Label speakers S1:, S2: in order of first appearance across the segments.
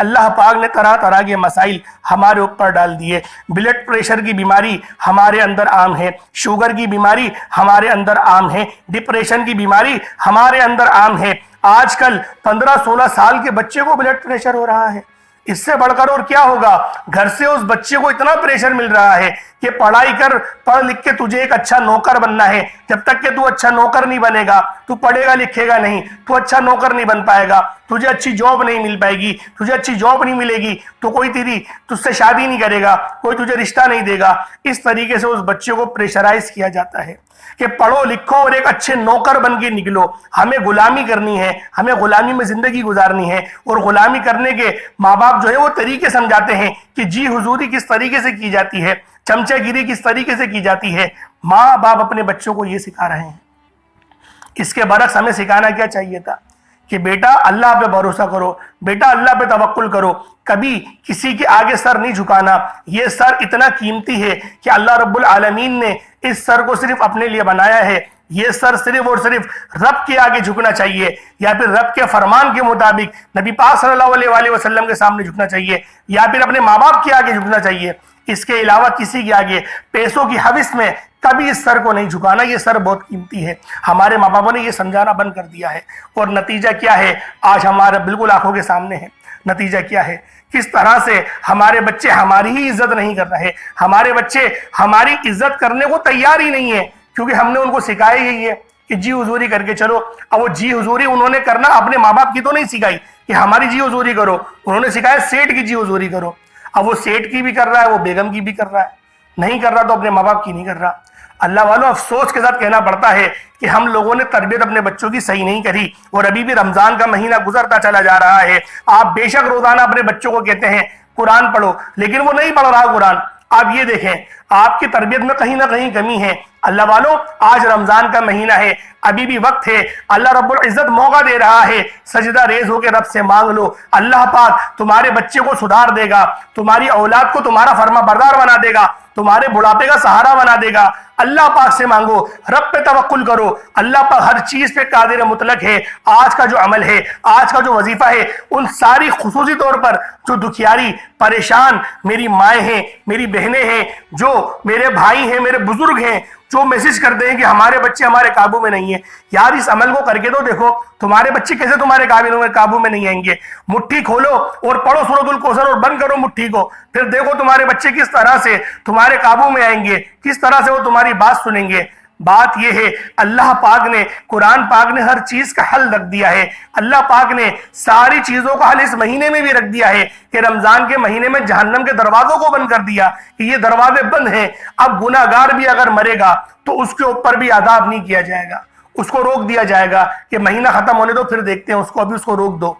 S1: اللہ پاک نے طرح طرح کے مسائل ہمارے اوپر ڈال دیے. بلڈ پریشر کی بیماری ہمارے اندر عام ہے, شوگر کی بیماری ہمارے اندر عام ہے, ڈپریشن کی بیماری ہمارے اندر عام ہے. آج کل 15-16 سال کے بچے کو بلڈ پریشر ہو رہا ہے. اس سے بڑھ کر اور کیا ہوگا؟ گھر سے اس بچے کو اتنا پریشر مل رہا ہے کہ پڑھائی کر, پڑھ لکھ کے تجھے ایک اچھا نوکر بننا ہے. جب تک کہ تو اچھا نوکر نہیں بنے گا, تو پڑھے گا لکھے گا نہیں, تو اچھا نوکر نہیں بن پائے گا, تجھے اچھی جاب نہیں مل پائے گی. تجھے اچھی جاب نہیں ملے گی تو کوئی تجھ سے شادی نہیں کرے گا, کوئی تجھے رشتہ نہیں دے گا. اس طریقے سے اس بچے کو پریشرائز کیا جاتا ہے کہ پڑھو لکھو اور ایک اچھے نوکر بن کے نکلو. ہمیں غلامی کرنی ہے, ہمیں غلامی میں زندگی گزارنی ہے. اور غلامی کرنے کے ماں باپ جو ہے وہ طریقے سمجھاتے ہیں کہ جی حضوری کس طریقے سے کی جاتی ہے, چمچہ گیری کس طریقے سے کی جاتی ہے. ماں باپ اپنے بچوں کو یہ سکھا رہے ہیں. اس کے برعکس ہمیں سکھانا کیا چاہیے تھا کہ بیٹا اللہ پہ بھروسہ کرو, بیٹا اللہ پہ توکل کرو, کبھی کسی کے آگے سر نہیں جھکانا. یہ سر اتنا قیمتی ہے کہ اللہ رب العالمین نے اس سر کو صرف اپنے لیے بنایا ہے. یہ سر صرف اور صرف رب کے آگے جھکنا چاہیے, یا پھر رب کے فرمان کے مطابق نبی پاک صلی اللہ علیہ وسلم کے سامنے جھکنا چاہیے, یا پھر اپنے ماں باپ کے آگے جھکنا چاہیے. اس کے علاوہ کسی کے آگے پیسوں کی حوث میں کبھی اس سر کو نہیں جھکانا. یہ سر بہت قیمتی ہے. ہمارے ماں باپوں نے یہ سمجھانا بند کر دیا ہے, اور نتیجہ کیا ہے آج ہمارے بالکل آنکھوں کے سامنے ہے. نتیجہ کیا ہے, کس طرح سے ہمارے بچے ہماری ہی عزت نہیں کر رہے. ہمارے بچے ہماری عزت کرنے کو تیار ہی نہیں ہے, کیونکہ ہم نے ان کو سکھائی ہی ہے کہ جی حضوری کر کے چلو. اب وہ جی حضوری انہوں نے کرنا اپنے ماں باپ کی تو نہیں سکھائی کہ ہماری جی حضوری کرو, انہوں نے سکھایا سیٹھ کی جی حضوری کرو. اب وہ سیٹھ کی بھی کر رہا ہے, وہ بیگم کی بھی کر رہا ہے, نہیں کر رہا تو اپنے ماں باپ کی نہیں کر رہا. اللہ والوں افسوس کے ساتھ کہنا پڑتا ہے کہ ہم لوگوں نے تربیت اپنے بچوں کی صحیح نہیں کری, اور ابھی بھی رمضان کا مہینہ گزرتا چلا جا رہا ہے. آپ بے شک روزانہ اپنے بچوں کو کہتے ہیں قرآن پڑھو, لیکن وہ نہیں پڑھ رہا قرآن. آپ یہ دیکھیں آپ کی تربیت میں کہیں نہ کہیں کمی ہے. اللہ والوں آج رمضان کا مہینہ ہے, ابھی بھی وقت ہے. اللہ رب العزت موقع دے رہا ہے, سجدہ ریز ہو کے رب سے مانگ لو. اللہ پاک تمہارے بچے کو سدھار دے گا, تمہاری اولاد کو تمہارا فرما بردار بنا دے گا, تمہارے بڑھاپے کا سہارا بنا دے گا. اللہ پاک سے مانگو, رب پہ توکل کرو. اللہ پاک ہر چیز پہ قادر مطلق ہے. آج کا جو عمل ہے, آج کا جو وظیفہ ہے, ان ساری خصوصی طور پر جو دکھیاری پریشان میری مائیں ہیں, میری بہنیں ہیں, جو میرے بھائی ہیں, میرے بزرگ ہیں, جو میسج کرتے ہیں کہ ہمارے بچے ہمارے قابو میں نہیں ہیں, یار اس عمل کو کر کے تو دیکھو تمہارے بچے کیسے تمہارے قابو میں نہیں آئیں گے. مٹھی کھولو اور پڑھو سورۃ الکوثر اور بند کرو مٹھی کو, پھر دیکھو تمہارے بچے کس طرح سے تمہارے قابو میں آئیں گے, کس طرح سے وہ تمہاری بات سنیں گے. بات یہ ہے اللہ پاک نے, قرآن پاک نے ہر چیز کا حل رکھ دیا ہے. اللہ پاک نے ساری چیزوں کا حل اس مہینے میں بھی رکھ دیا ہے کہ رمضان کے مہینے میں جہنم کے دروازوں کو بند کر دیا کہ یہ دروازے بند ہیں. اب گناہگار بھی اگر مرے گا تو اس کے اوپر بھی عذاب نہیں کیا جائے گا, اس کو روک دیا جائے گا کہ مہینہ ختم ہونے دو پھر دیکھتے ہیں اس کو, ابھی اس کو روک دو.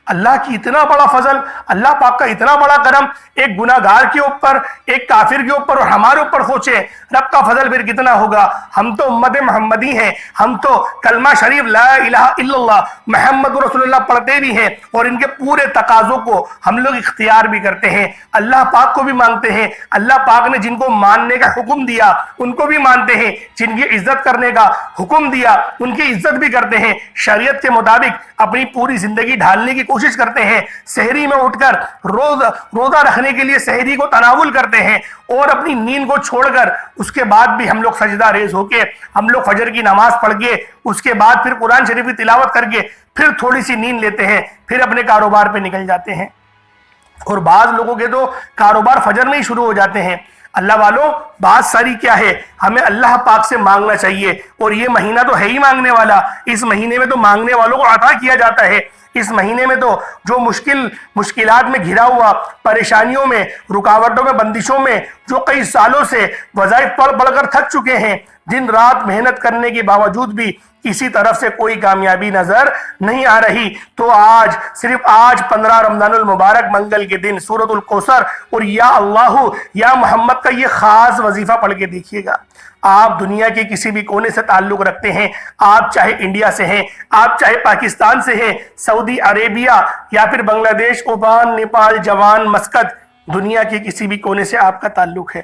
S1: اللہ کی اتنا بڑا فضل, اللہ پاک کا اتنا بڑا کرم ایک گناہگار کے اوپر, ایک کافر کے اوپر اور ہمارے اوپر سوچے رب کا فضل پھر کتنا ہوگا. ہم تو امت محمدی ہیں, ہم تو کلمہ شریف لا الہ الا اللہ محمد رسول اللہ پڑھتے بھی ہیں, اور ان کے پورے تقاضوں کو ہم لوگ اختیار بھی کرتے ہیں, اللہ پاک کو بھی مانگتے ہیں. اللہ پاک نے جن کو ماننے کا حکم دیا ان کو بھی مانتے ہیں, جن کی عزت کرنے کا حکم دیا ان کی عزت بھی کرتے ہیں. شریعت کے مطابق اپنی پوری زندگی ڈھالنے کی کوشش کرتے ہیں. سحری میں اٹھ کر روزہ رکھنے کے لیے سحری کو تناول کرتے ہیں, اور اپنی نیند کو چھوڑ کر اس کے بعد بھی ہم لوگ سجدہ ریز ہو کے, ہم لوگ فجر کی نماز پڑھ کے, اس کے بعد پھر قرآن شریف کی تلاوت کر کے پھر تھوڑی سی نیند لیتے ہیں, پھر اپنے کاروبار پہ نکل جاتے ہیں. اور بعض لوگوں کے تو کاروبار فجر میں ہی شروع ہو جاتے ہیں. اللہ والوں بات ساری کیا ہے, ہمیں اللہ پاک سے مانگنا چاہیے, اور یہ مہینہ تو ہے ہی مانگنے والا. اس مہینے میں تو مانگنے والوں کو عطا کیا جاتا ہے. اس مہینے میں تو جو مشکلات میں گھرا ہوا, پریشانیوں میں, رکاوٹوں میں, بندشوں میں, جو کئی سالوں سے وظائف پڑھ کر تھک چکے ہیں, دن رات محنت کرنے کے باوجود بھی کسی طرف سے کوئی کامیابی نظر نہیں آ رہی, تو آج صرف آج 15 رمضان المبارک منگل کے دن سورۃ الکوثر اور یا اللہ یا محمد کا یہ خاص وظیفہ پڑھ کے دیکھیے گا. آپ دنیا کے کسی بھی کونے سے تعلق رکھتے ہیں, آپ چاہے انڈیا سے ہیں, آپ چاہے پاکستان سے ہیں, سعودی عربیہ یا پھر بنگلہ دیش, اومان, نیپال, جوان, مسقط, دنیا کے کسی بھی کونے سے آپ کا تعلق ہے,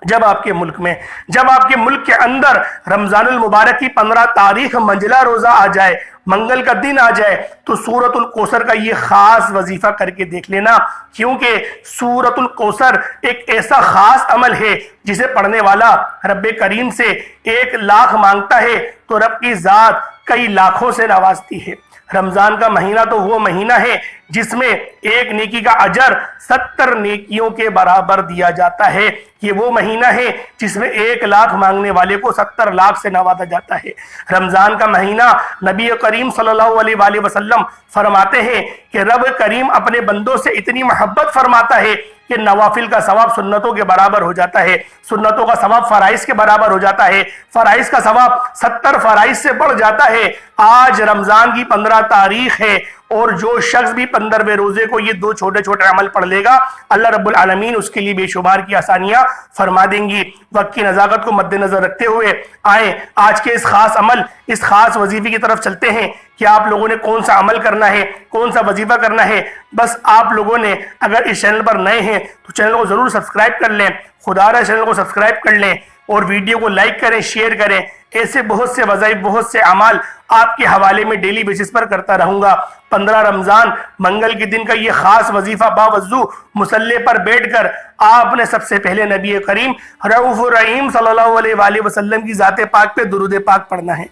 S1: جب آپ کے ملک میں، جب آپ کے ملک کے اندر رمضان المبارک کی 15 تاریخ منجلا روزہ آ جائے، منگل کا دن آ جائے، تو سورۃ الکوثر کا یہ خاص وظیفہ کر کے دیکھ لینا، کیونکہ سورۃ الکوثر ایک ایسا خاص عمل ہے جسے پڑھنے والا رب کریم سے 1,00,000 مانگتا ہے تو رب کی ذات کئی لاکھوں سے نوازتی ہے۔ رمضان کا مہینہ تو وہ مہینہ ہے جس میں ایک نیکی کا اجر 70 نیکیوں کے برابر دیا جاتا ہے۔ یہ وہ مہینہ ہے جس میں 1,00,000 مانگنے والے کو 70 لاکھ سے نوازا جاتا ہے۔ رمضان کا مہینہ نبی کریم صلی اللہ علیہ وآلہ وسلم فرماتے ہیں کہ رب کریم اپنے بندوں سے اتنی محبت فرماتا ہے کہ نوافل کا ثواب سنتوں کے برابر ہو جاتا ہے، سنتوں کا ثواب فرائض کے برابر ہو جاتا ہے، فرائض کا ثواب 70 فرائض سے بڑھ جاتا ہے۔ آج رمضان کی 15 تاریخ ہے اور جو شخص بھی 15ویں روزے کو یہ 2 چھوٹے چھوٹے عمل پڑھ لے گا، اللہ رب العالمین اس کے لیے بے شمار کی آسانیاں فرما دیں گی۔ وقت کی نزاکت کو مد نظر رکھتے ہوئے آئیں آج کے اس خاص عمل، اس خاص وظیفے کی طرف چلتے ہیں کہ آپ لوگوں نے کون سا عمل کرنا ہے، کون سا وظیفہ کرنا ہے۔ بس آپ لوگوں نے اگر اس چینل پر نئے ہیں تو چینل کو ضرور سبسکرائب کر لیں، خدا را چینل کو سبسکرائب کر لیں اور ویڈیو کو لائک کریں، شیئر کریں۔ ایسے بہت سے وظائف، بہت سے اعمال آپ کے حوالے میں ڈیلی بیسس پر کرتا رہوں گا۔ 15 رمضان منگل کے دن کا یہ خاص وظیفہ باوضو مصلی پر بیٹھ کر آپ نے سب سے پہلے نبی کریم رؤوف الرحیم صلی اللہ علیہ وآلہ وسلم کی ذات پاک پہ درود پاک پڑھنا ہے۔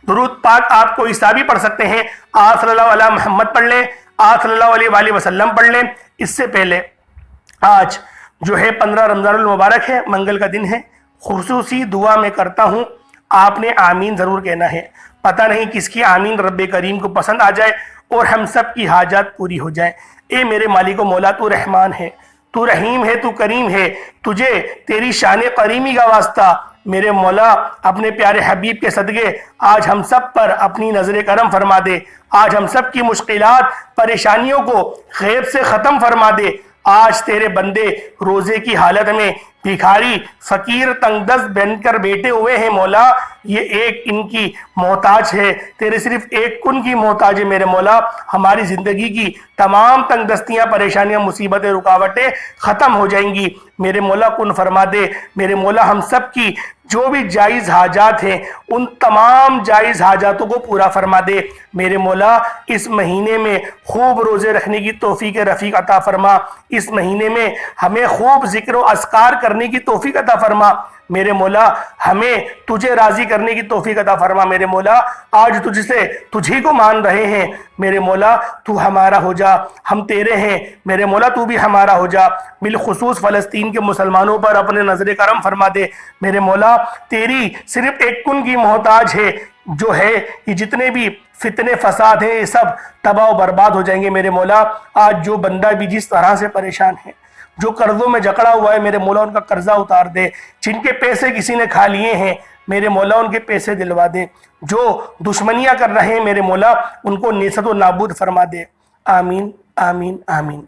S1: درود پاک آپ کو عیسیٰ بھی پڑھ سکتے ہیں، آپ صلی اللہ علیہ محمد پڑھ لیں، آپ صلی اللہ علیہ وآلہ وسلم پڑھ لیں۔ اس سے پہلے آج جو ہے 15 رمضان المبارک ہے، منگل کا دن ہے، خصوصی دعا میں کرتا ہوں، آپ نے آمین ضرور کہنا ہے۔ پتہ نہیں کس کی آمین رب کریم کو پسند آ جائے اور ہم سب کی حاجات پوری ہو جائیں۔ اے میرے مالک و مولا، تو رحمان ہے، تو رحیم ہے، تو کریم ہے، تجھے تیری شان کریمی کا واسطہ میرے مولا اپنے پیارے حبیب کے صدقے آج ہم سب پر اپنی نظر کرم فرما دے، آج ہم سب کی مشکلات پریشانیوں کو غیب سے ختم فرما دے۔ آج تیرے بندے روزے کی حالت میں بھکاری، فقیر، تنگ دست بن کر بیٹھے ہوئے ہیں مولا، یہ ایک ان کی محتاج ہے، تیرے صرف ایک کن کی محتاج ہے میرے مولا۔ ہماری زندگی کی تمام تنگ دستیاں، پریشانیاں، مصیبتیں، رکاوٹیں ختم ہو جائیں گی میرے مولا، کن فرما دے میرے مولا۔ ہم سب کی جو بھی جائز حاجات ہیں ان تمام جائز حاجاتوں کو پورا فرما دے میرے مولا۔ اس مہینے میں خوب روزے رکھنے کی توفیق رفیق عطا فرما، اس مہینے میں ہمیں خوب ذکر و اذکار کرنے کی توفیق عطا فرما میرے مولا، ہمیں تجھے راضی کرنے کی توفیق عطا فرما میرے مولا۔ آج تجھی کو مان رہے ہیں میرے مولا، تو ہمارا ہو جا، ہم تیرے ہیں میرے مولا، تو بھی ہمارا ہو جا۔ بالخصوص فلسطین کے مسلمانوں پر اپنے نظر کرم فرما دے میرے مولا، تیری صرف ایک کن کی محتاج ہے، جو ہے یہ جتنے بھی فتنے فساد ہیں یہ سب تباہ و برباد ہو جائیں گے میرے مولا۔ آج جو بندہ بھی جس طرح سے پریشان ہے، جو قرضوں میں جکڑا ہوا ہے میرے مولا، ان کا قرضہ اتار دے، جن کے پیسے کسی نے کھا لیے ہیں میرے مولا ان کے پیسے دلوا دے، جو دشمنیاں کر رہے ہیں میرے مولا ان کو نیست و نابود فرما دے۔ آمین آمین آمین۔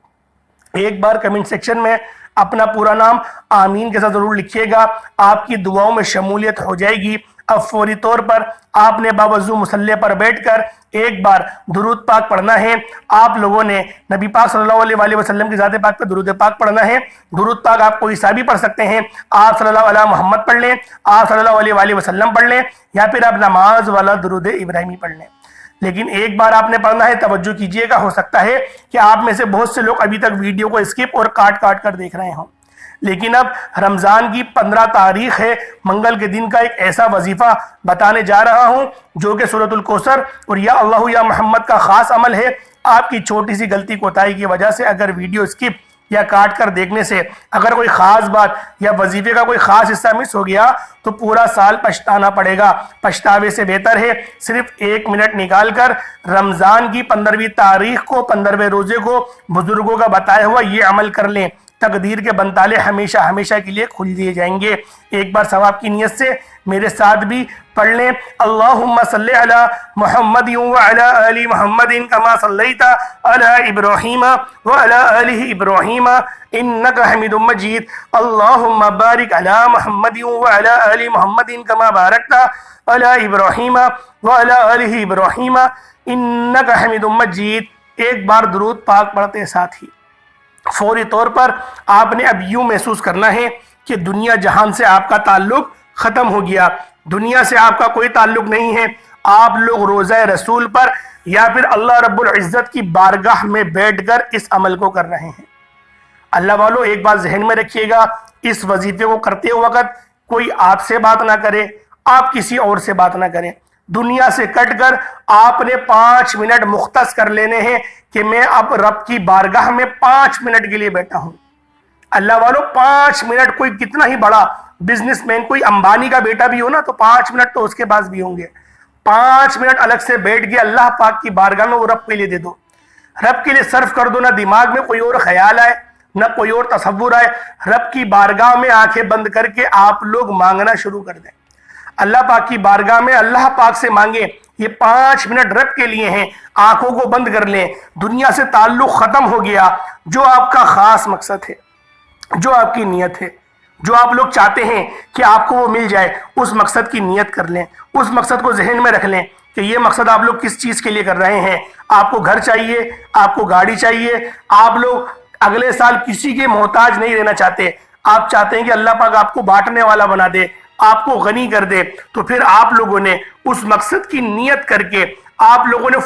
S1: ایک بار کمنٹ سیکشن میں اپنا پورا نام آمین کے ساتھ ضرور لکھیے گا، آپ کی دعاؤں میں شمولیت ہو جائے گی۔ اب فوری طور پر آپ نے باوضو مصلی پر بیٹھ کر ایک بار درود پاک پڑھنا ہے۔ آپ لوگوں نے نبی پاک صلی اللہ علیہ وآلہ وسلم کی ذات پاک پہ درود پاک پڑھنا ہے۔ درود پاک آپ کو عیسیٰ بھی پڑھ سکتے ہیں، آپ صلی اللہ علیہ محمد پڑھ لیں، آپ صلی اللہ علیہ وآلہ وسلم پڑھ لیں، یا پھر آپ نماز والا درود ابراہیمی پڑھ لیں۔ لیکن ایک بار آپ نے پڑھنا ہے، توجہ کیجئے گا، ہو سکتا ہے کہ آپ میں سے بہت سے لوگ ابھی تک ویڈیو کو اسکپ اور کاٹ کر دیکھ رہے ہوں، لیکن اب رمضان کی 15 تاریخ ہے، منگل کے دن کا ایک ایسا وظیفہ بتانے جا رہا ہوں جو کہ سورۃ الکوثر اور یا اللہ یا محمد کا خاص عمل ہے۔ آپ کی چھوٹی سی غلطی کوتاہی کی وجہ سے اگر ویڈیو اسکپ یا کاٹ کر دیکھنے سے اگر کوئی خاص بات یا وظیفے کا کوئی خاص حصہ مس ہو گیا تو پورا سال پچھتانا پڑے گا۔ پچھتاوے سے بہتر ہے صرف 1 منٹ نکال کر رمضان کی 15ویں تاریخ کو، 15ویں روزے کو بزرگوں کا بتایا ہوا یہ عمل کر لیں، تقدیر کے بنتالے ہمیشہ ہمیشہ کے لیے کھل دیے جائیں گے۔ ایک بار ثواب کی نیت سے میرے ساتھ بھی پڑھ لیں، اللہم صلی علی محمد وعلی آل محمد کما صلیت علی ابراہیم وعلی آل ابراہیم انک حمید مجید، اللہم بارک علی محمد وعلی آل محمد کما بارکت علی ابراہیم وعلی آل ابراہیم انک حمید مجید۔ ایک بار درود پاک پڑھتے ساتھ ہی فوری طور پر آپ نے اب یوں محسوس کرنا ہے کہ دنیا جہان سے آپ کا تعلق ختم ہو گیا، دنیا سے آپ کا کوئی تعلق نہیں ہے، آپ لوگ روزہ رسول پر یا پھر اللہ رب العزت کی بارگاہ میں بیٹھ کر اس عمل کو کر رہے ہیں۔ اللہ والو ایک بات ذہن میں رکھیے گا، اس وظیفے کو کرتے وقت کوئی آپ سے بات نہ کرے، آپ کسی اور سے بات نہ کریں، دنیا سے کٹ کر آپ نے 5 منٹ مختص کر لینے ہیں کہ میں اب رب کی بارگاہ میں 5 منٹ کے لیے بیٹھا ہوں۔ اللہ والو 5 منٹ، کوئی کتنا ہی بڑا بزنس مین، کوئی امبانی کا بیٹا بھی ہو نا تو 5 منٹ تو اس کے پاس بھی ہوں گے۔ 5 منٹ الگ سے بیٹھ کے اللہ پاک کی بارگاہ میں وہ رب کے لیے دے دو، رب کے لیے صرف کر دو، نہ دماغ میں کوئی اور خیال آئے نہ کوئی اور تصور آئے، رب کی بارگاہ میں آنکھیں بند کر کے آپ لوگ مانگنا شروع کر دیں۔ اللہ پاک کی بارگاہ میں اللہ پاک سے مانگیں، یہ 5 منٹ رب کے لیے ہیں، آنکھوں کو بند کر لیں، دنیا سے تعلق ختم ہو گیا، جو آپ کا خاص مقصد ہے، جو آپ کی نیت ہے، جو آپ لوگ چاہتے ہیں کہ آپ کو وہ مل جائے، اس مقصد کی نیت کر لیں، اس مقصد کو ذہن میں رکھ لیں کہ یہ مقصد آپ لوگ کس چیز کے لیے کر رہے ہیں۔ آپ کو گھر چاہیے، آپ کو گاڑی چاہیے، آپ لوگ اگلے سال کسی کے محتاج نہیں رہنا چاہتے، آپ چاہتے ہیں کہ اللہ پاک آپ کو بانٹنے والا بنا دے، آپ کو غنی کر دے، تو پھر آپ لوگوں نے اس مقصد کی نیت کر کے آپ لوگوں نے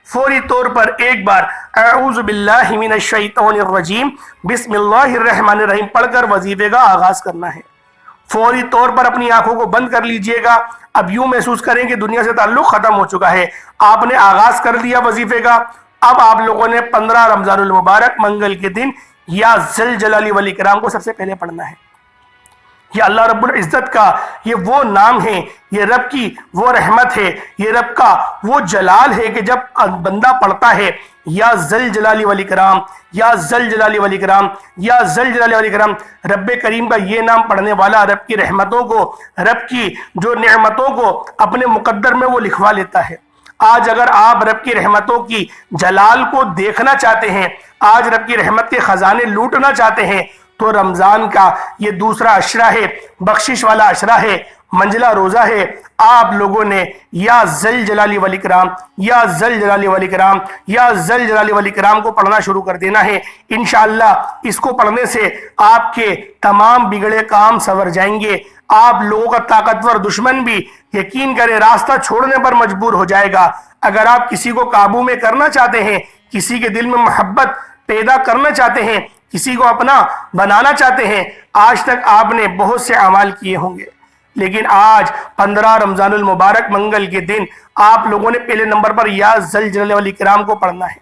S1: فوری طور پر ایک بار اعوذ باللہ من الشیطان الرجیم بسم اللہ الرحمن الرحیم پڑھ کر وظیفے کا آغاز کرنا ہے۔ فوری طور پر اپنی آنکھوں کو بند کر لیجئے گا، اب یوں محسوس کریں کہ دنیا سے تعلق ختم ہو چکا ہے، آپ نے آغاز کر دیا وظیفے کا۔ اب آپ لوگوں نے 15 رمضان المبارک منگل کے دن یا ذل جلال والاکرام کو سب سے پہلے پڑھنا ہے۔ یہ اللہ رب العزت کا یہ وہ نام ہے، یہ رب کی وہ رحمت ہے، یہ رب کا وہ جلال ہے کہ جب بندہ پڑھتا ہے یا ذل جلال والاکرام، یا ذل جلال والاکرام، یا ذل جلال والاکرام، رب کریم کا یہ نام پڑھنے والا رب کی رحمتوں کو، رب کی جو نعمتوں کو اپنے مقدر میں وہ لکھوا لیتا ہے۔ آج اگر آپ رب کی رحمتوں کی جلال کو دیکھنا چاہتے ہیں، آج رب کی رحمت کے خزانے لوٹنا چاہتے ہیں، تو رمضان کا یہ دوسرا عشرہ ہے، بخشش والا عشرہ ہے، منجلہ روزہ ہے، آپ لوگوں نے یا ذل جلال والاکرام، یا ذل جلال والاکرام، یا ذل جلال والاکرام کو پڑھنا شروع کر دینا ہے۔ انشاءاللہ اس کو پڑھنے سے آپ کے تمام بگڑے کام سنور جائیں گے، آپ لوگوں کا طاقتور دشمن بھی یقین کرے راستہ چھوڑنے پر مجبور ہو جائے گا۔ اگر آپ کسی کو قابو میں کرنا چاہتے ہیں، کسی کے دل میں محبت پیدا کرنا چاہتے ہیں، کسی کو اپنا بنانا چاہتے ہیں، آج تک آپ نے بہت سے اعمال کیے ہوں گے، لیکن آج 15 رمضان المبارک منگل کے دن آپ لوگوں نے پہلے نمبر پر یا ذل جلال والاکرام کو پڑھنا ہے۔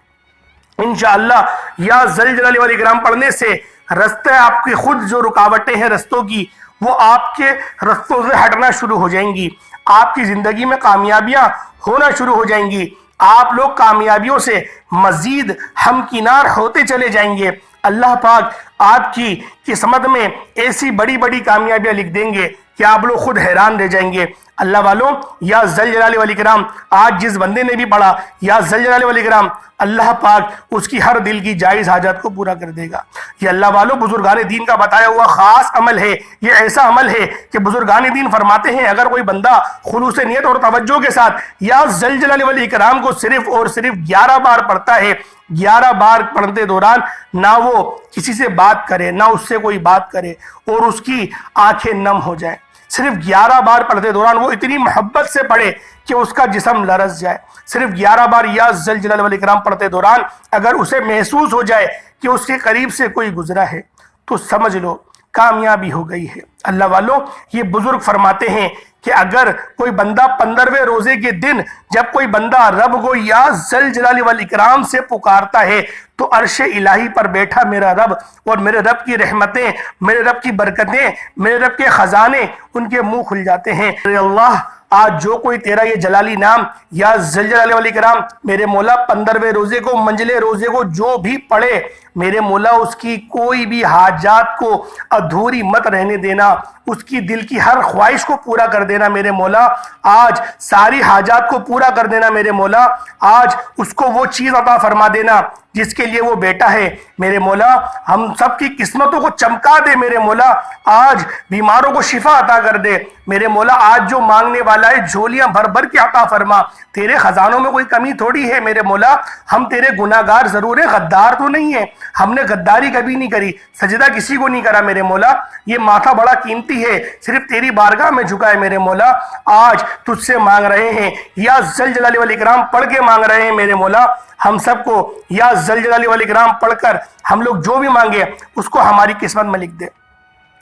S1: انشاءاللہ یا ذل جلال والاکرام پڑھنے سے رستے آپ کی خود جو رکاوٹیں ہیں رستوں کی، وہ آپ کے رستوں سے ہٹنا شروع ہو جائیں گی، آپ کی زندگی میں کامیابیاں ہونا شروع ہو جائیں گی، آپ لوگ کامیابیوں سے مزید ہمکنار ہوتے چلے جائیں گے۔ اللہ پاک آپ کی قسمت میں ایسی بڑی بڑی کامیابیاں لکھ دیں گے کہ آپ لوگ خود حیران رہ جائیں گے۔ اللہ والوں یا ذل جلال والاکرام آج جس بندے نے بھی پڑھا یا ذل جلال والاکرام، اللہ پاک اس کی ہر دل کی جائز حاجات کو پورا کر دے گا۔ یہ اللہ والوں بزرگان دین کا بتایا ہوا خاص عمل ہے، یہ ایسا عمل ہے کہ بزرگان دین فرماتے ہیں اگر کوئی بندہ خلوص نیت اور توجہ کے ساتھ یا ذل جلال والاکرام کو صرف اور صرف 11 بار پڑھتا ہے، 11 بار پڑھتے دوران نہ وہ کسی سے بات کرے، نہ اس سے کوئی بات کرے اور اس کی آنکھیں نم ہو جائیں، صرف 11 بار پڑھتے دوران وہ اتنی محبت سے پڑھے کہ اس کا جسم لرز جائے، صرف 11 بار یا ذل جلال والاکرام پڑھتے دوران اگر اسے محسوس ہو جائے کہ اس کے قریب سے کوئی گزرا ہے تو سمجھ لو کامیابی ہو گئی ہے۔ اللہ والوں یہ بزرگ فرماتے ہیں کہ اگر کوئی بندہ 15ویں روزے کے دن جب کوئی بندہ رب کو یا ذل جلال والاکرام سے پکارتا ہے تو عرش الہی پر بیٹھا میرا رب اور میرے رب کی رحمتیں، میرے رب کی برکتیں، میرے رب کے خزانے ان کے منہ کھل جاتے ہیں۔ اے اللہ آج جو کوئی تیرا یہ جلالی نام یا ذل جلال والاکرام میرے مولا 15ویں روزے کو منجلے روزے کو جو بھی پڑھے، میرے مولا اس کی کوئی بھی حاجات کو ادھوری مت رہنے دینا، اس کی دل کی ہر خواہش کو پورا کر دینا میرے مولا، آج ساری حاجات کو پورا کر دینا میرے مولا، آج اس کو وہ چیز عطا فرما دینا جس کے لیے وہ بیٹا ہے میرے مولا ہم سب کی قسمتوں کو چمکا دے میرے مولا، آج بیماروں کو شفا عطا کر دے میرے مولا، آج جو مانگنے والا ہے جھولیاں بھر بھر کے عطا فرما، تیرے خزانوں میں کوئی کمی تھوڑی ہے میرے مولا، ہم تیرے گناہگار ضرور ہیں، غدار تو نہیں ہے، ہم نے غداری کبھی نہیں کری، سجدہ کسی کو نہیں کرا میرے مولا، یہ ماتھا بڑا قیمتی ہے، صرف تیری بارگاہ میں جھکا ہے میرے مولا، آج تجھ سے مانگ رہے ہیں، یا ذل جلال والاکرام پڑھ کے مانگ رہے ہیں میرے مولا، ہم سب کو یا ذل جلال والاکرام پڑھ کر ہم لوگ جو بھی مانگے اس کو ہماری قسمت میں لکھ دے۔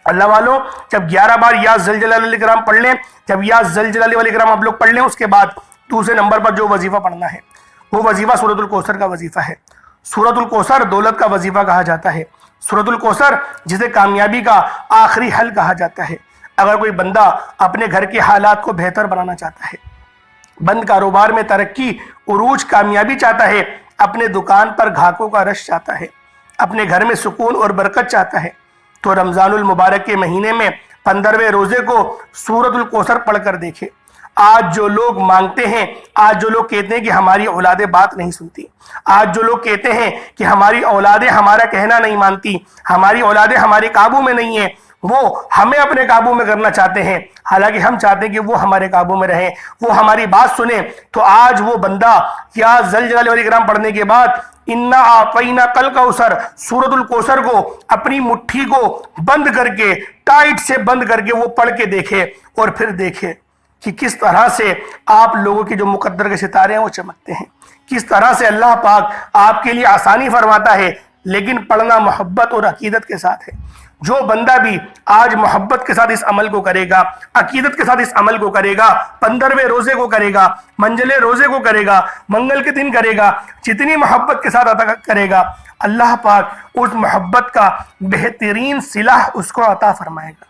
S1: اللہ والوں جب 11 بار یا ذل جلال والاکرام پڑھ لیں، جب یا ذل جلال والاکرام آپ لوگ پڑھ لیں، اس کے بعد دوسرے نمبر پر جو وظیفہ پڑھنا ہے وہ وظیفہ سورۃ الکوثر کا وظیفہ ہے۔ سورۃ الکوثر دولت کا وظیفہ کہا جاتا ہے، سورۃ الکوثر جسے کامیابی کا آخری حل کہا جاتا ہے۔ اگر کوئی بندہ اپنے گھر کے حالات کو بہتر بنانا چاہتا ہے، بند کاروبار میں ترقی، عروج، کامیابی چاہتا ہے، اپنے دکان پر گھاکوں کا رش چاہتا ہے، اپنے گھر میں سکون اور برکت چاہتا ہے، تو رمضان المبارک کے مہینے میں 15ویں روزے کو سورۃ الکوثر پڑھ کر دیکھے۔ آج جو لوگ مانگتے ہیں، آج جو لوگ کہتے ہیں کہ ہماری اولادیں بات نہیں سنتی، آج جو لوگ کہتے ہیں کہ ہماری اولادیں ہمارا کہنا نہیں مانتی، ہماری اولادیں ہمارے قابو میں نہیں ہیں، وہ ہمیں اپنے قابو میں کرنا چاہتے ہیں، حالانکہ ہم چاہتے ہیں کہ وہ ہمارے قابو میں رہیں، وہ ہماری بات سنیں، تو آج وہ بندہ یا ذل جلال والاکرام پڑھنے کے بعد انا اعطینا کل کوثر سورۃ الکوثر کو اپنی مٹھی کو بند کر کے، ٹائٹ سے بند کر کے وہ پڑھ کے دیکھے، اور پھر دیکھے کہ کس طرح سے آپ لوگوں کے جو مقدر کے ستارے ہیں وہ چمکتے ہیں، کس طرح سے اللہ پاک آپ کے لیے آسانی فرماتا ہے، لیکن پڑھنا محبت اور عقیدت کے ساتھ ہے۔ جو بندہ بھی آج محبت کے ساتھ اس عمل کو کرے گا، عقیدت کے ساتھ اس عمل کو کرے گا، 15ویں روزے کو کرے گا، منجلے روزے کو کرے گا، منگل کے دن کرے گا، جتنی محبت کے ساتھ عطا کرے گا، اللہ پاک اس محبت کا بہترین صلہ اس کو عطا فرمائے گا۔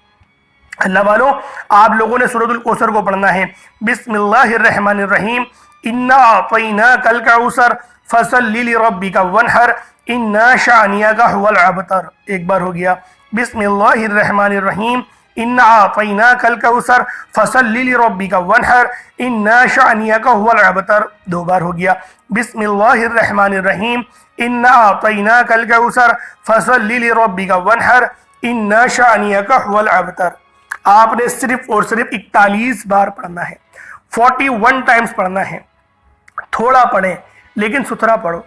S1: اللہ والوں آپ لوگوں نے سورۃ الکوثر کو پڑھنا ہے۔ بسم اللہ الرحمن الرحیم، انا اعطیناک الکوثر فصلی لربک وانحر ان شانئک ھو الابتر۔ ایک بار ہو گیا، بسم اللہ الرحمن الرحیم، انا اعطیناک الکوثر فصلی لربک وانحر ان شانئک ھو الابتر۔ دو بار ہو گیا، بسم اللہ الرحمن الرحیم، انا اعطیناک الکوثر فصلی لربک وانحر ان شانئک ھو الابتر۔ آپ نے صرف اور صرف 41 بار پڑھنا ہے، 41 ٹائمز پڑھنا ہے۔ تھوڑا پڑھیں لیکن ستھرا پڑھو،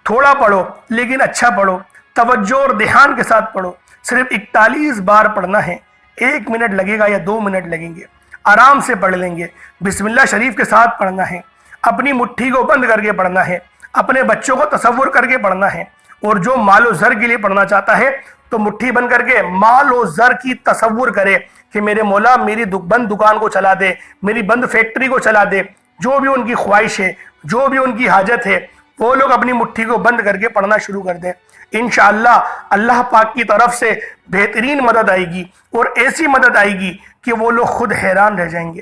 S1: تھوڑا پڑھو لیکن اچھا پڑھو، توجہ اور دھیان کے ساتھ پڑھو۔ صرف 41 بار پڑھنا ہے، 1 منٹ لگے گا یا 2 منٹ لگیں گے، آرام سے پڑھ لیں گے۔ بسم اللہ شریف کے ساتھ پڑھنا ہے، اپنی مٹھی کو بند کر کے پڑھنا ہے، اپنے بچوں کو تصور کر کے پڑھنا ہے، اور جو مال و زر کے لیے پڑھنا چاہتا ہے تو مٹھی بند کر کے مال و زر کی تصور کرے کہ میرے مولا میری بند دکان کو چلا دے، میری بند فیکٹری کو چلا دے، جو بھی ان کی خواہش ہے، جو بھی ان کی حاجت ہے، وہ لوگ اپنی مٹھی کو بند کر کے پڑھنا شروع کر دیں۔ انشاءاللہ اللہ پاک کی طرف سے بہترین مدد آئے گی، اور ایسی مدد آئے گی کہ وہ لوگ خود حیران رہ جائیں گے۔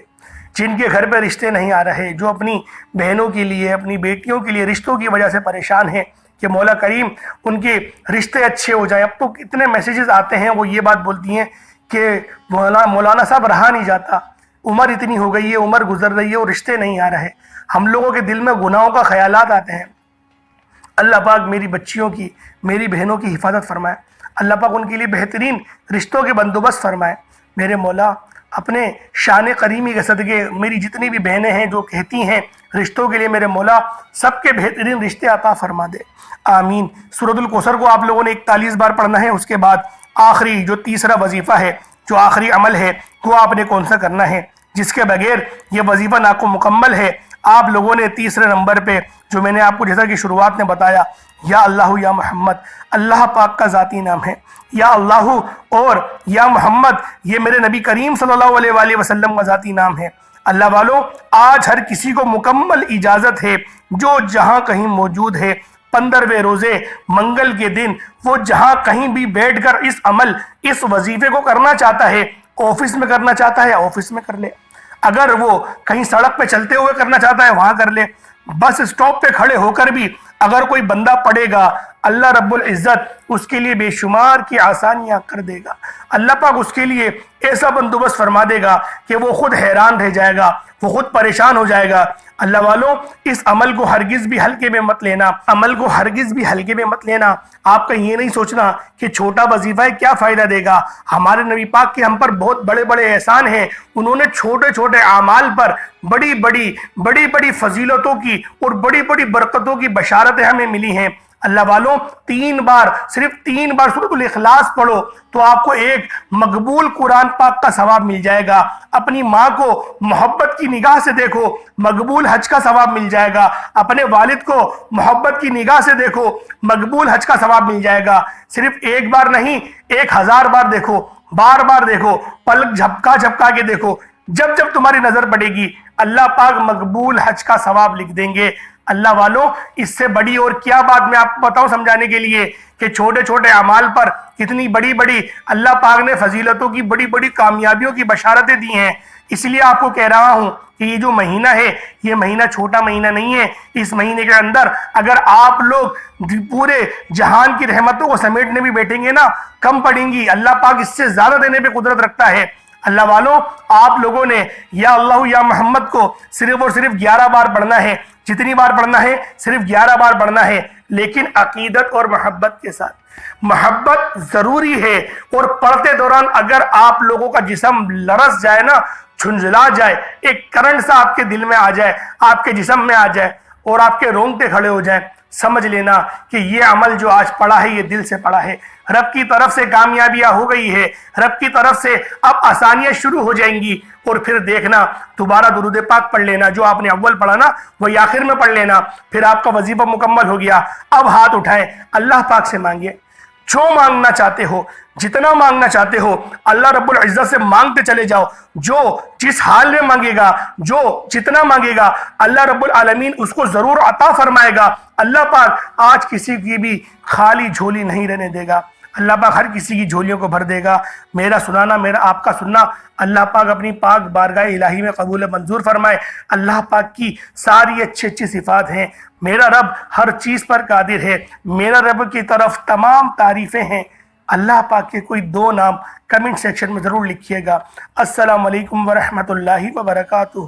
S1: جن کے گھر پہ رشتے نہیں آ رہے، جو اپنی بہنوں کے لیے، اپنی بیٹیوں کے لیے رشتوں کی وجہ سے پریشان ہیں کہ مولا کریم ان کے رشتے اچھے ہو جائیں، اب تو اتنے میسیجز آتے ہیں، وہ یہ بات بولتی ہیں کہ مولانا صاحب رہا نہیں جاتا، عمر اتنی ہو گئی ہے، عمر گزر رہی ہے اور رشتے نہیں آ رہے، ہم لوگوں کے دل میں گناہوں کا خیالات آتے ہیں۔ اللہ پاک میری بچیوں کی، میری بہنوں کی حفاظت فرمائے، اللہ پاک ان کے لیے بہترین رشتوں کے بندوبست فرمائے۔ میرے مولا اپنے شان کریمی کے صدقے میری جتنی بھی بہنیں ہیں جو کہتی ہیں رشتوں کے لیے، میرے مولا سب کے بہترین رشتے عطا فرما دے، آمین۔ سورۃ الکوثر کو آپ لوگوں نے 41 بار پڑھنا ہے۔ اس کے بعد آخری جو تیسرا وظیفہ ہے، جو آخری عمل ہے، وہ آپ نے کون سا کرنا ہے، جس کے بغیر یہ وظیفہ ناکو مکمل ہے۔ آپ لوگوں نے تیسرے نمبر پہ جو میں نے آپ کو جیسا کہ شروعات میں بتایا، یا اللہ یا محمد، اللہ پاک کا ذاتی نام ہے، یا اللہ اور یا محمد یہ میرے نبی کریم صلی اللہ علیہ وآلہ وسلم کا ذاتی نام ہے۔ اللہ والوں آج ہر کسی کو مکمل اجازت ہے، جو جہاں کہیں موجود ہے، 15ویں روزے منگل کے دن وہ جہاں کہیں بھی بیٹھ کر اس عمل، اس وظیفے کو کرنا چاہتا ہے، آفس میں کرنا چاہتا ہے آفس میں کر لے، اگر وہ کہیں سڑک پہ چلتے ہوئے کرنا چاہتا ہے وہاں کر لے، بس اسٹاپ پہ کھڑے ہو کر بھی اگر کوئی بندہ پڑھے گا، اللہ رب العزت اس کے لیے بے شمار کی آسانیاں کر دے گا۔ اللہ پاک اس کے لیے ایسا بندوبست فرما دے گا کہ وہ خود حیران رہ جائے گا، وہ خود پریشان ہو جائے گا۔ اللہ والوں اس عمل کو ہرگز بھی ہلکے میں مت لینا، عمل کو ہرگز بھی ہلکے میں مت لینا۔ آپ کا یہ نہیں سوچنا کہ چھوٹا وظیفہ ہے کیا فائدہ دے گا۔ ہمارے نبی پاک کے ہم پر بہت بڑے بڑے احسان ہیں، انہوں نے چھوٹے چھوٹے اعمال پر بڑی بڑی فضیلتوں کی اور بڑی بڑی برکتوں کی بشارتیں ہمیں ملی ہیں۔ اللہ والوں صرف 3 بار سورۃ الاخلاص پڑھو تو آپ کو ایک مقبول قرآن پاک کا ثواب مل جائے گا۔ اپنی ماں کو محبت کی نگاہ سے دیکھو، مقبول حج کا ثواب مل جائے گا۔ اپنے والد کو محبت کی نگاہ سے دیکھو، مقبول حج کا ثواب مل جائے گا۔ صرف 1 بار نہیں، 1000 بار دیکھو، بار بار دیکھو، پلک جھپکا کے دیکھو، جب تمہاری نظر پڑے گی اللہ پاک مقبول حج کا ثواب لکھ دیں گے۔ اللہ والوں اس سے بڑی اور کیا بات میں آپ کو بتاؤں سمجھانے کے لیے کہ چھوٹے چھوٹے اعمال پر کتنی بڑی اللہ پاک نے فضیلتوں کی بڑی کامیابیوں کی بشارتیں دی ہیں۔ اس لیے آپ کو کہہ رہا ہوں کہ یہ جو مہینہ ہے یہ مہینہ چھوٹا مہینہ نہیں ہے۔ اس مہینے کے اندر اگر آپ لوگ پورے جہان کی رحمتوں کو سمیٹنے بھی بیٹھیں گے نا کم پڑیں گی، اللہ پاک اس سے زیادہ دینے پہ قدرت رکھتا ہے۔ اللہ والوں آپ لوگوں نے یا اللہ یا محمد کو صرف اور صرف 11 بار پڑھنا ہے۔ جتنی بار پڑھنا ہے صرف 11 بار پڑھنا ہے، لیکن عقیدت اور محبت کے ساتھ۔ محبت ضروری ہے، اور پڑھتے دوران اگر آپ لوگوں کا جسم لرز جائے نا، جھنجھلا جائے، ایک کرنٹ سا آپ کے دل میں آ جائے، آپ کے جسم میں آ جائے اور آپ کے رونگٹے کھڑے ہو جائیں، سمجھ لینا کہ یہ عمل جو آج پڑھا ہے یہ دل سے پڑھا ہے۔ رب کی طرف سے کامیابیاں ہو گئی ہے، رب کی طرف سے اب آسانیاں شروع ہو جائیں گی، اور پھر دیکھنا دوبارہ درود پاک پڑھ لینا، جو آپ نے اول پڑھا نا وہی آخر میں پڑھ لینا، پھر آپ کا وظیفہ مکمل ہو گیا۔ اب ہاتھ اٹھائیں، اللہ پاک سے مانگیے، جو مانگنا چاہتے ہو، جتنا مانگنا چاہتے ہو اللہ رب العزت سے مانگتے چلے جاؤ۔ جو جس حال میں مانگے گا، جو جتنا مانگے گا اللہ رب العالمین اس کو ضرور عطا فرمائے گا۔ اللہ پاک آج کسی کی بھی خالی جھولی نہیں رہنے دے گا، اللہ پاک ہر کسی کی جھولیوں کو بھر دے گا۔ میرا سنانا، میرا آپ کا سننا اللہ پاک اپنی پاک بارگاہ الہی میں قبول منظور فرمائے۔ اللہ پاک کی ساری اچھی صفات ہیں، میرا رب ہر چیز پر قادر ہے، میرا رب کی طرف تمام تعریفیں ہیں۔ اللہ پاک کے کوئی 2 نام کمنٹ سیکشن میں ضرور لکھیے گا۔ السلام علیکم ورحمۃ اللہ وبرکاتہ۔